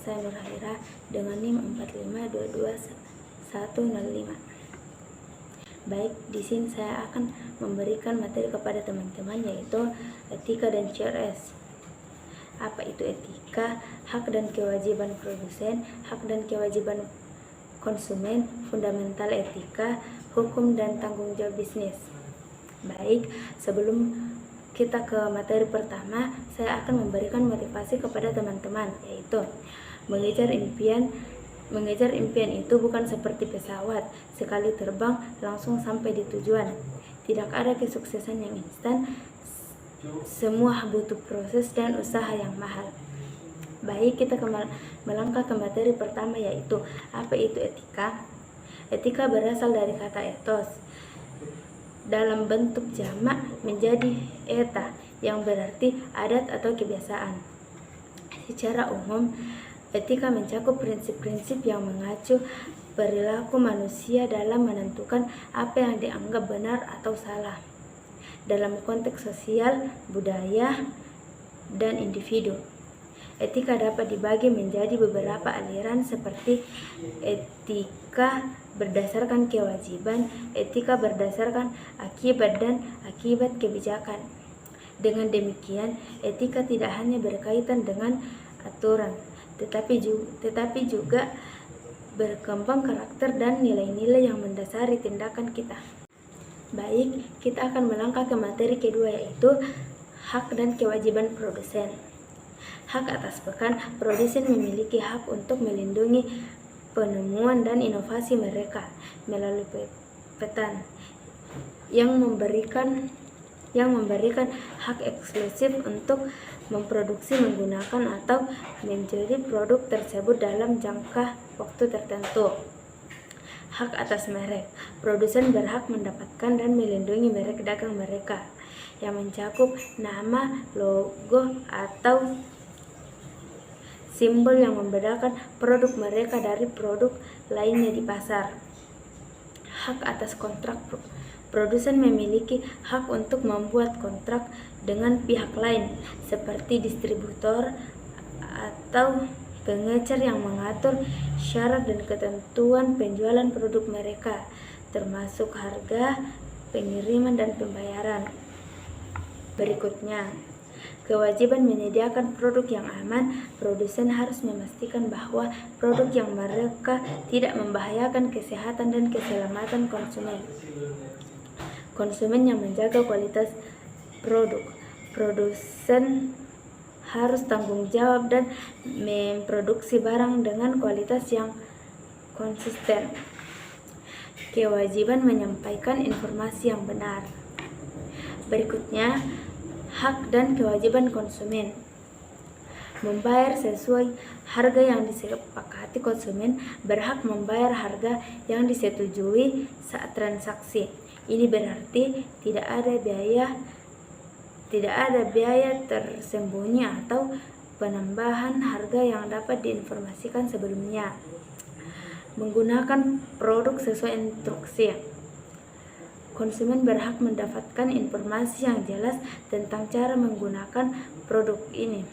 saya Nurhaira dengan NIM 4522105. Baik, di sini saya akan memberikan materi kepada teman-teman yaitu etika dan CRS. Apa itu etika? Hak dan kewajiban produsen, hak dan kewajiban konsumen, fundamental etika, hukum dan tanggung jawab bisnis. Baik, sebelum kita ke materi pertama, saya akan memberikan motivasi kepada teman-teman, yaitu mengejar impian itu bukan seperti pesawat, sekali terbang langsung sampai di tujuan. Tidak ada kesuksesan yang instan, semua butuh proses dan usaha yang mahal. Baik, kita melangkah ke materi pertama, yaitu apa itu etika? Etika berasal dari kata ethos, dalam bentuk jamak menjadi eta, yang berarti adat atau kebiasaan. Secara umum, etika mencakup prinsip-prinsip yang mengacu perilaku manusia dalam menentukan apa yang dianggap benar atau salah dalam konteks sosial, budaya, dan individu. Etika dapat dibagi menjadi beberapa aliran seperti etika berdasarkan kewajiban, etika berdasarkan akibat dan akibat kebijakan. Dengan demikian, etika tidak hanya berkaitan dengan aturan, tetapi juga berkembang karakter dan nilai-nilai yang mendasari tindakan kita. Baik, kita akan melangkah ke materi kedua, yaitu hak dan kewajiban produsen. Hak atas pekan, produsen memiliki hak untuk melindungi penemuan dan inovasi mereka melalui paten yang memberikan hak eksklusif untuk memproduksi, menggunakan, atau menjual produk tersebut dalam jangka waktu tertentu. Hak atas merek, produsen berhak mendapatkan dan melindungi merek dagang mereka yang mencakup nama, logo, atau simbol yang membedakan produk mereka dari produk lainnya di pasar. Hak atas kontrak, produsen memiliki hak untuk membuat kontrak dengan pihak lain seperti distributor atau pengecer yang mengatur syarat dan ketentuan penjualan produk mereka, termasuk harga, pengiriman, dan pembayaran. Berikutnya, kewajiban menyediakan produk yang aman. Produsen harus memastikan bahwa produk yang mereka tidak membahayakan kesehatan dan keselamatan konsumen. Konsumen yang menjaga kualitas produk. Produsen harus tanggung jawab dan memproduksi barang dengan kualitas yang konsisten. Kewajiban menyampaikan informasi yang benar. Berikutnya, hak dan kewajiban konsumen. Membayar sesuai harga yang disepakati. Konsumen berhak membayar harga yang disetujui saat transaksi. Ini berarti tidak ada biaya tersembunyi atau penambahan harga yang dapat diinformasikan sebelumnya. Menggunakan produk sesuai instruksi. Konsumen berhak mendapatkan informasi yang jelas tentang cara menggunakan produk ini.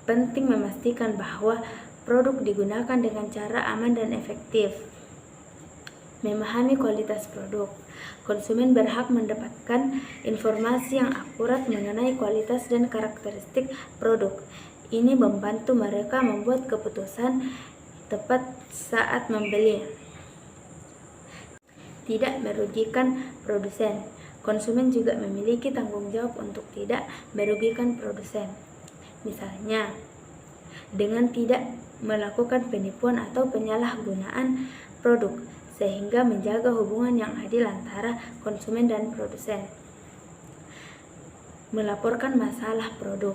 Penting memastikan bahwa produk digunakan dengan cara aman dan efektif. Memahami kualitas produk. Konsumen berhak mendapatkan informasi yang akurat mengenai kualitas dan karakteristik produk. Ini membantu mereka membuat keputusan tepat saat membeli. Tidak merugikan produsen. Konsumen juga memiliki tanggung jawab untuk tidak merugikan produsen. Misalnya, dengan tidak melakukan penipuan atau penyalahgunaan produk, sehingga menjaga hubungan yang adil antara konsumen dan produsen. Melaporkan masalah produk.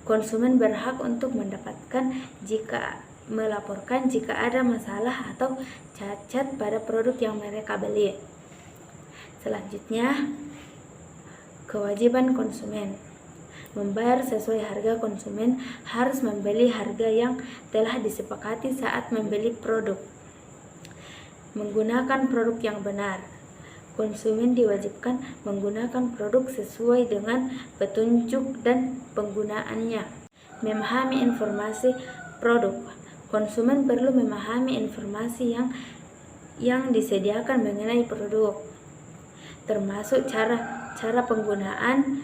Konsumen berhak untuk melaporkan jika ada masalah atau cacat pada produk yang mereka beli. Selanjutnya, kewajiban konsumen. Membayar sesuai harga. Konsumen harus membeli harga yang telah disepakati saat membeli produk. Menggunakan produk yang benar. Konsumen diwajibkan menggunakan produk sesuai dengan petunjuk dan penggunaannya. Memahami informasi produk. Konsumen perlu memahami informasi yang disediakan mengenai produk, termasuk cara penggunaan,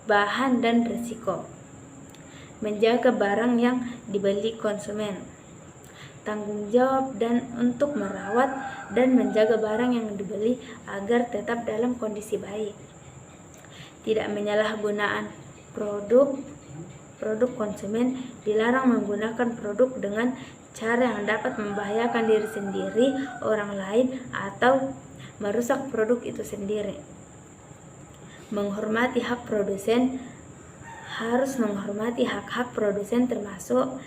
bahan, dan risiko. Menjaga barang yang dibeli konsumen. Tanggung jawab untuk merawat dan menjaga barang yang dibeli agar tetap dalam kondisi baik. Tidak menyalahgunakan produk konsumen. Dilarang menggunakan produk dengan cara yang dapat membahayakan diri sendiri, orang lain, atau merusak produk itu sendiri. Menghormati hak produsen. Harus menghormati hak-hak produsen, termasuk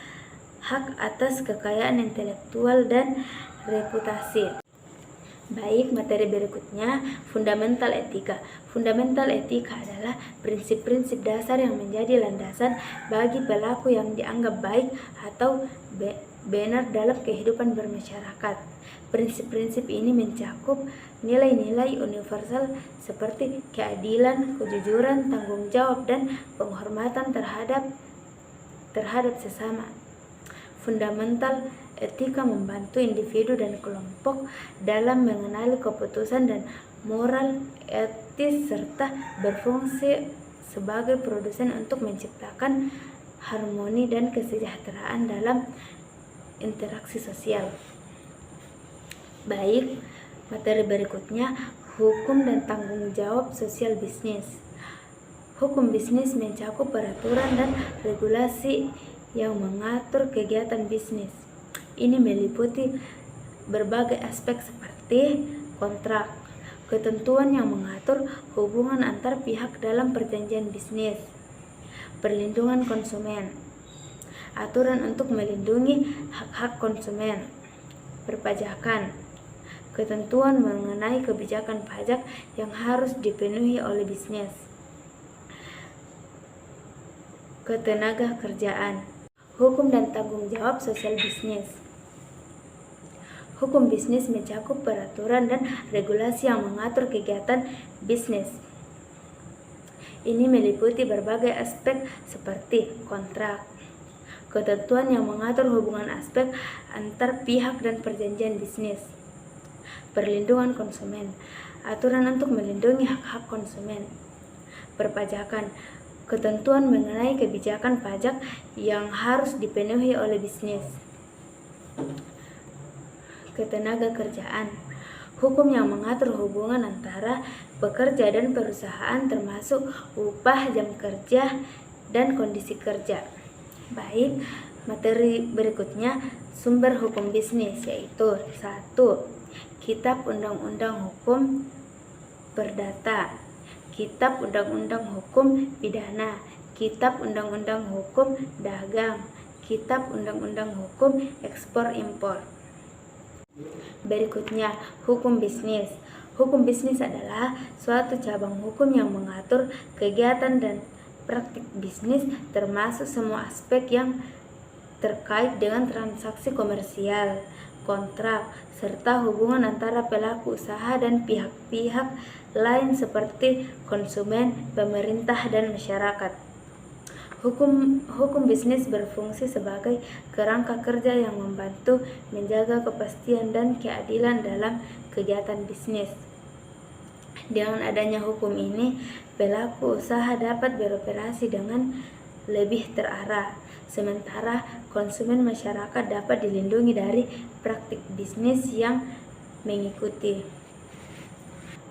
hak atas kekayaan intelektual dan reputasi. Baik, materi berikutnya, fundamental etika. Fundamental etika adalah prinsip-prinsip dasar yang menjadi landasan bagi pelaku yang dianggap baik atau benar dalam kehidupan bermasyarakat. Prinsip-prinsip ini mencakup nilai-nilai universal seperti keadilan, kejujuran, tanggung jawab, dan penghormatan terhadap sesama. Fundamental etika membantu individu dan kelompok dalam mengenali keputusan dan moral etis serta berfungsi sebagai produsen untuk menciptakan harmoni dan kesejahteraan dalam interaksi sosial. Baik, materi berikutnya, hukum dan tanggung jawab sosial bisnis. Hukum bisnis mencakup peraturan dan regulasi yang mengatur kegiatan bisnis. Ini meliputi berbagai aspek seperti kontrak, ketentuan yang mengatur hubungan antar pihak dalam perjanjian bisnis, perlindungan konsumen, aturan untuk melindungi hak-hak konsumen, perpajakan, ketentuan mengenai kebijakan pajak yang harus dipenuhi oleh bisnis, ketenaga kerjaan, hukum dan tanggung jawab sosial bisnis. Hukum bisnis mencakup peraturan dan regulasi yang mengatur kegiatan bisnis. Ini meliputi berbagai aspek seperti kontrak, ketentuan yang mengatur hubungan aspek antar pihak dan perjanjian bisnis, perlindungan konsumen, aturan untuk melindungi hak-hak konsumen, perpajakan, ketentuan mengenai kebijakan pajak yang harus dipenuhi oleh bisnis, ketenaga kerjaan, hukum yang mengatur hubungan antara pekerja dan perusahaan termasuk upah, jam kerja, dan kondisi kerja. Baik, materi berikutnya, sumber hukum bisnis, yaitu 1. Kitab Undang-Undang Hukum Perdata, Kitab Undang-Undang Hukum Pidana, Kitab Undang-Undang Hukum Dagang, Kitab Undang-Undang Hukum Ekspor Impor. Berikutnya, hukum bisnis. Hukum bisnis adalah suatu cabang hukum yang mengatur kegiatan dan praktik bisnis, termasuk semua aspek yang terkait dengan transaksi komersial, kontrak, serta hubungan antara pelaku usaha dan pihak-pihak lain seperti konsumen, pemerintah, dan masyarakat. Hukum bisnis berfungsi sebagai kerangka kerja yang membantu menjaga kepastian dan keadilan dalam kegiatan bisnis. Dengan adanya hukum ini, pelaku usaha dapat beroperasi dengan lebih terarah, sementara konsumen masyarakat dapat dilindungi dari praktik bisnis yang mengikuti.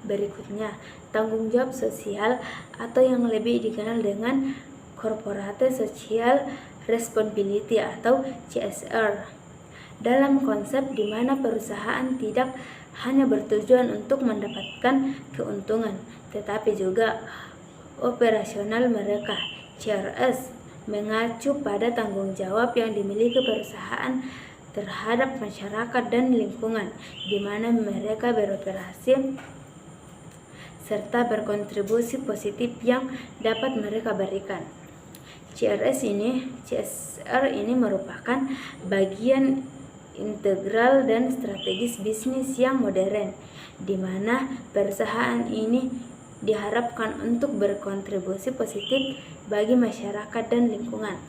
Berikutnya, tanggung jawab sosial atau yang lebih dikenal dengan Corporate Social Responsibility atau CSR. Dalam konsep di mana perusahaan tidak hanya bertujuan untuk mendapatkan keuntungan, tetapi juga operasional mereka. CRS mengacu pada tanggung jawab yang dimiliki perusahaan terhadap masyarakat dan lingkungan di mana mereka beroperasi serta berkontribusi positif yang dapat mereka berikan. CSR ini merupakan bagian integral dan strategis bisnis yang modern, di mana perusahaan ini diharapkan untuk berkontribusi positif bagi masyarakat dan lingkungan.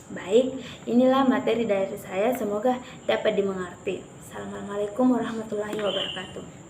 Baik, inilah materi dari saya, semoga dapat dimengerti. Assalamualaikum warahmatullahi wabarakatuh.